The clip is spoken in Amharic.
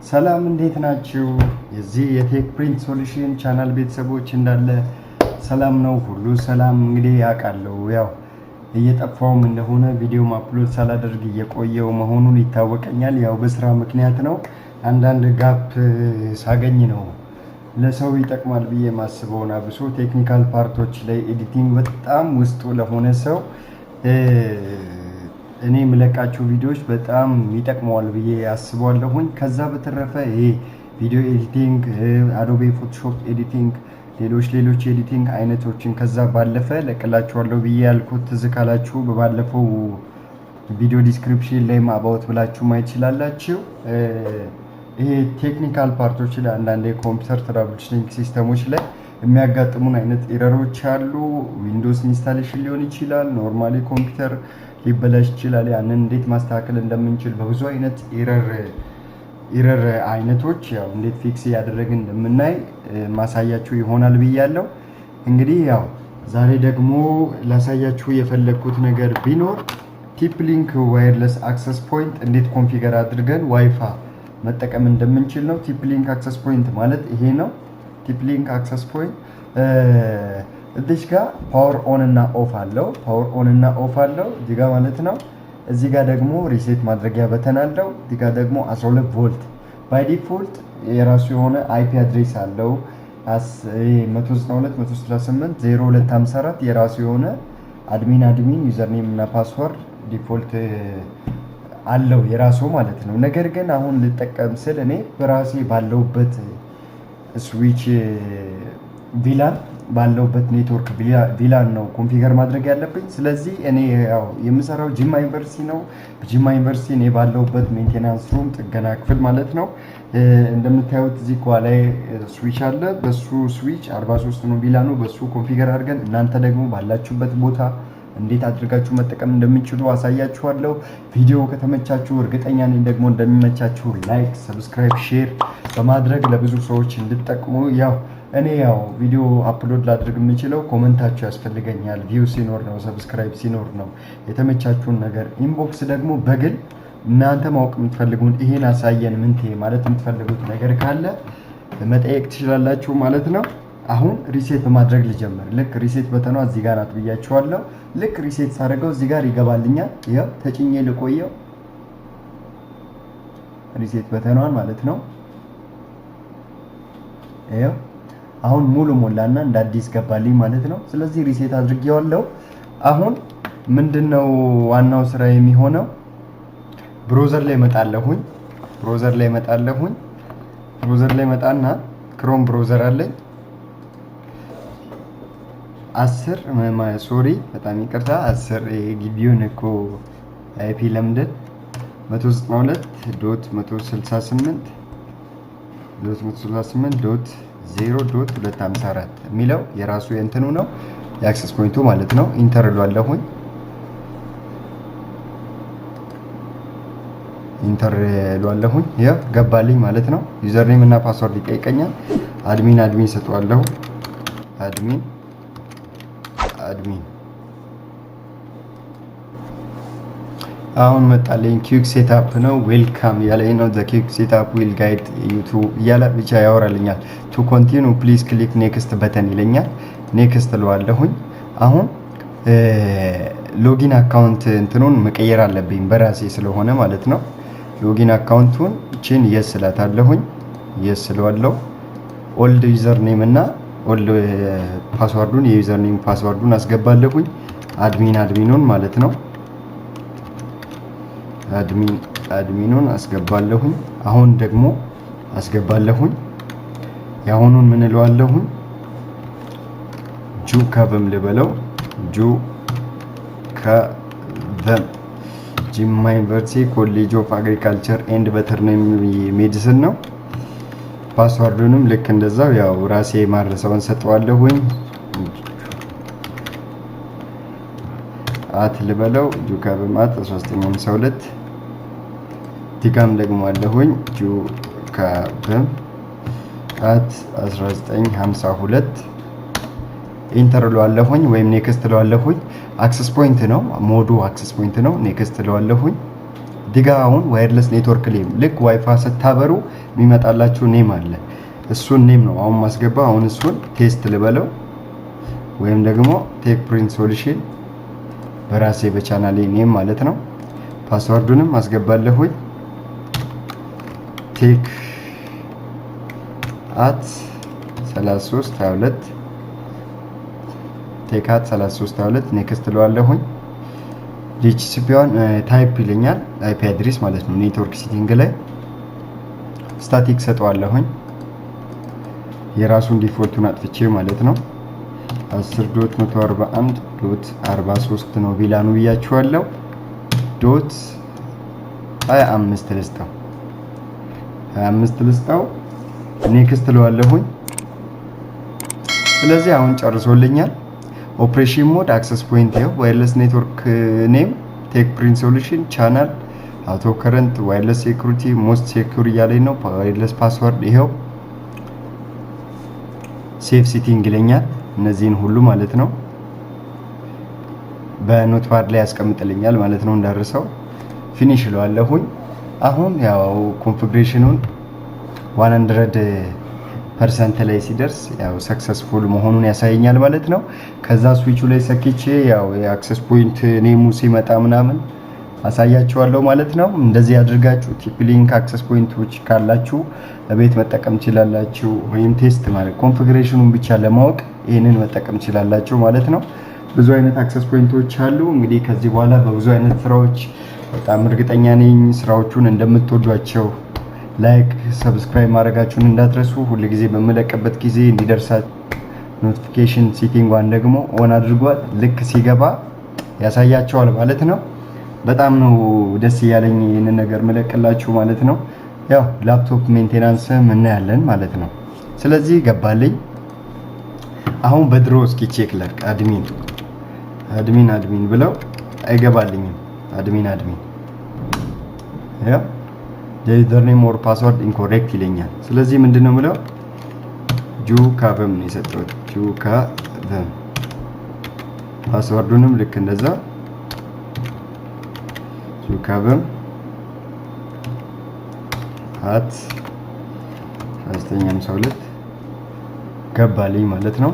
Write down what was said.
ሰላም እንዴት ናችሁ? የዚህ የቴክ ፕሪንት ሶሉሽን ቻናል ቤተሰቦች እንዳለ ሰላም ነው? ሁሉ ሰላም እንግዲህ ያውቃለሁ። ያው እየጠፋውም እንደሆነ ቪዲዮም አፕሎድ ሳላደርግ እየቆየው መሆኑን ይታወቀኛል። ያው በስራ ምክንያት ነው። አንዳንድ ጋፕ ሳገኝ ነው ለሰው ይጠቅማል ብዬ ማስበውን አብሶ ቴክኒካል ፓርቶች ላይ ኤዲቲንግ በጣም ውስጡ ለሆነ ሰው እኔ የምለቃቸው ቪዲዮዎች በጣም ይጠቅመዋል ብዬ አስባለሁኝ። ከዛ በተረፈ ይሄ ቪዲዮ ኤዲቲንግ፣ አዶቤ ፎቶሾፕ ኤዲቲንግ፣ ሌሎች ኤዲቲንግ አይነቶችን ከዛ ባለፈ ለቅላችኋለሁ ብዬ ያልኩት ትዝ ካላችሁ በባለፈው ቪዲዮ ዲስክሪፕሽን ላይ አባውት ብላችሁ ማየት ትችላላችሁ። ይሄ ቴክኒካል ፓርቶች ላይ አንዳንድ የኮምፒውተር ትራብልሽኒንግ ሲስተሞች ላይ የሚያጋጥሙን አይነት ኤረሮች አሉ። ዊንዶውስ ኢንስታሌሽን ሊሆን ይችላል፣ ኖርማሊ ኮምፒውተር ሊበላሽ ይችላል። ያንን እንዴት ማስተካከል እንደምንችል በብዙ አይነት ኤረር አይነቶች ያው እንዴት ፊክስ ያደረግን እንደምናይ ማሳያችሁ ይሆናል ብያለሁ። እንግዲህ ያው ዛሬ ደግሞ ላሳያችሁ የፈለግኩት ነገር ቢኖር ቲፕ ሊንክ ዋየርለስ አክሰስ ፖይንት እንዴት ኮንፊገር አድርገን ዋይፋይ መጠቀም እንደምንችል ነው። ቲፕ ሊንክ አክሰስ ፖይንት ማለት ይሄ ነው። ቲፕ ሊንክ አክሰስ ፖይንት እዚህ ጋር ፓወር ኦን እና ኦፍ አለው። ፓወር ኦን እና ኦፍ አለው እዚህ ጋር ማለት ነው። እዚህ ጋር ደግሞ ሪሴት ማድረጊያ በተን አለው። እዚህ ጋር ደግሞ 12 ቮልት ባይ ዲፎልት የራሱ የሆነ አይፒ አድሬስ አለው 192.168.0254 የራሱ የሆነ አድሚን ዩዘር ኔም እና ፓስወርድ ዲፎልት አለው የራሱ ማለት ነው። ነገር ግን አሁን ልጠቀም ስል እኔ በራሴ ባለውበት ስዊች ቪላን ባለውበት ኔትወርክ ቪላን ነው ኮንፊገር ማድረግ ያለብኝ። ስለዚህ እኔ ያው የምሰራው ጂማ ዩኒቨርሲቲ ነው። ጂማ ዩኒቨርሲቲ እኔ ባለውበት ሜንቴናንስ ሩም ጥገና ክፍል ማለት ነው። እንደምታዩት እዚህ ላይ ስዊች አለ። በሱ ስዊች 43 ነው ቪላኑ። በሱ ኮንፊገር አድርገን እናንተ ደግሞ ባላችሁበት ቦታ እንዴት አድርጋችሁ መጠቀም እንደምንችሉ አሳያችኋለሁ። ቪዲዮ ከተመቻችሁ እርግጠኛ ነኝ ደግሞ እንደሚመቻችሁ ላይክ፣ ሰብስክራይብ፣ ሼር በማድረግ ለብዙ ሰዎች እንድትጠቅሙ ያው እኔ ያው ቪዲዮ አፕሎድ ላድርግ የምችለው ኮመንታችሁ ያስፈልገኛል። ቪው ሲኖር ነው፣ ሰብስክራይብ ሲኖር ነው። የተመቻችሁን ነገር ኢንቦክስ ደግሞ በግል እናንተ ማወቅ የምትፈልጉን ይሄን አሳየን ምንቴ ማለት የምትፈልጉት ነገር ካለ መጠየቅ ትችላላችሁ ማለት ነው። አሁን ሪሴት በማድረግ ልጀምር። ልክ ሪሴት በተኗ እዚህ ጋር ናት ብያችኋለሁ። ልክ ሪሴት ሳደርገው እዚህ ጋር ይገባልኛል። ይኸው ተጭኜ ልቆየው ሪሴት በተኗን ማለት ነው። ይኸው አሁን ሙሉ ሞላና እንደ አዲስ ገባልኝ ማለት ነው። ስለዚህ ሪሴት አድርጌዋለሁ። አሁን ምንድነው ዋናው ስራ የሚሆነው ብሮዘር ላይ መጣለሁኝ። ብሮዘር ላይ መጣና ክሮም ብሮዘር አለኝ 10 ሶሪ በጣም ይቅርታ 10 ግቢውን እኮ አይፒ ለምደን 192.168.0.254 የሚለው የራሱ የእንትኑ ነው የአክሰስ ፖይንቱ ማለት ነው። ኢንተር እሏለሁኝ። ያው ገባልኝ ማለት ነው። ዩዘር ኔም እና ፓስወርድ ይጠይቀኛል። አድሚን ሰጠዋለሁ። አድሚን አሁን መጣለኝ። ኪክ ሴትአፕ ነው ዌልካም ያለኝ ነው። ዘ ኪክ ሴትአፕ ዊል ጋይድ ዩ ቱ እያለ ብቻ ያወራልኛል። ቱ ኮንቲኑ ፕሊዝ ክሊክ ኔክስት በተን ይለኛል። ኔክስት እለዋለሁኝ። አሁን ሎጊን አካውንት እንትኑን መቀየር አለብኝ በራሴ ስለሆነ ማለት ነው። ሎጊን አካውንቱን እቺን የስ እላታለሁኝ። የስ እለዋለሁ። ኦልድ ዩዘር ኔም እና ኦልድ ፓስወርዱን የዩዘር ኔም ፓስወርዱን አስገባለሁኝ። አድሚኑን ማለት ነው። አድሚኑን አስገባለሁኝ። አሁን ደግሞ አስገባለሁኝ። ያሁኑን ምን እለዋለሁኝ? ጁካቨም ልበለው። ጁካቨም ጂማ ዩኒቨርሲቲ ኮሌጅ ኦፍ አግሪካልቸር ኤንድ ቬተርነሪ ሜዲሲን ነው። ፓስወርዱንም ልክ እንደዛው ያው ራሴ ማድረሰውን ሰጠዋለሁኝ። አት ልበለው ጁካቨም አት 1952 ዲጋም ደግሞ አለሁኝ ጁካቨም አት 1952 ኢንተር እለዋለሁኝ ወይም ኔክስት እለዋለሁኝ። አክሰስ ፖይንት ነው ሞዱ አክሰስ ፖይንት ነው። ኔክስት እለዋለሁኝ። ዲጋ አሁን ዋየርለስ ኔትወርክ ኔም ልክ ዋይፋይ ስታበሩ የሚመጣላችሁ ኔም አለ። እሱን ኔም ነው አሁን ማስገባ። አሁን እሱን ቴስት ልበለው ወይም ደግሞ ቴክ ፕሪንት ሶሉሽን በራሴ በቻናሌ ኔም ማለት ነው። ፓስወርዱንም አስገባለሁኝ ቴክ አት 3322 ቴክ አት 3322 ኔክስት ለዋለሁኝ። ዲኤችሲፒውን ታይፕ ይለኛል አይፒ አድሬስ ማለት ነው። ኔትወርክ ሴቲንግ ላይ ስታቲክ ሰጠዋለሁኝ የራሱን ዲፎልቱን አጥፍቼ ማለት ነው። 10.141.43 ነው ቪላኑ ብያችኋለሁ። ዶት 25 ልስጠው 25 ልስጠው ኔክስት ለዋለሁኝ። ስለዚህ አሁን ጨርሶልኛል። ኦፕሬሽን ሞድ አክሰስ ፖይንት ይኸው ዋየርለስ ኔትወርክ ኔም ቴክ ፕሪንት ሶሉሽን ቻናል አውቶ ከረንት ዋየርለስ ሴኩሪቲ ሞስት ሴኩር እያለኝ ነው። ዋየርለስ ፓስወርድ ይኸው ሴፍ ሲቲንግ ይለኛል። እነዚህን ሁሉ ማለት ነው በኖትፓድ ላይ ያስቀምጥልኛል ማለት ነው እንዳርሰው። ፊኒሽ እለዋለሁኝ። አሁን ያው ኮንፊግሬሽኑን 100% ላይ ሲደርስ ያው ሰክሰስፉል መሆኑን ያሳየኛል ማለት ነው። ከዛ ስዊቹ ላይ ሰክቼ ያው የአክሰስ ፖይንት ኔሙ ሲመጣ ምናምን አሳያችኋለሁ ማለት ነው። እንደዚህ አድርጋችሁ ቲፕ-ሊንክ አክሰስ ፖይንቶች ካላችሁ በቤት መጠቀም ትችላላችሁ። ወይም ቴስት ማለት ኮንፊግሬሽኑን ብቻ ለማወቅ ይህንን መጠቀም ትችላላችሁ ማለት ነው። ብዙ አይነት አክሰስ ፖይንቶች አሉ። እንግዲህ ከዚህ በኋላ በብዙ አይነት ስራዎች በጣም እርግጠኛ ነኝ ስራዎቹን እንደምትወዷቸው። ላይክ ሰብስክራይብ ማድረጋችሁን እንዳትረሱ። ሁሉ ጊዜ በመለቀበት ጊዜ እንዲደርሳችሁ ኖቲፊኬሽን ሴቲንጓን ደግሞ ኦን አድርጓት። ልክ ሲገባ ያሳያቸዋል ማለት ነው። በጣም ነው ደስ እያለኝ ይህንን ነገር መለቅላችሁ ማለት ነው። ያው ላፕቶፕ ሜንቴናንስ እናያለን ማለት ነው። ስለዚህ ገባልኝ። አሁን በድሮ እስኪ ቼክ ላድርግ። አድሚን ብለው አይገባልኝም። አድሚን ያው ዩዘርኔም ኦር ፓስወርድ ኢንኮሬክት ይለኛል። ስለዚህ ምንድነው የምለው ጁካቨም ነው የሰጠሁት። ጁካቨም ፓስወርዱንም ልክ እንደዛ ጁካቨም @952 ገባልኝ ማለት ነው።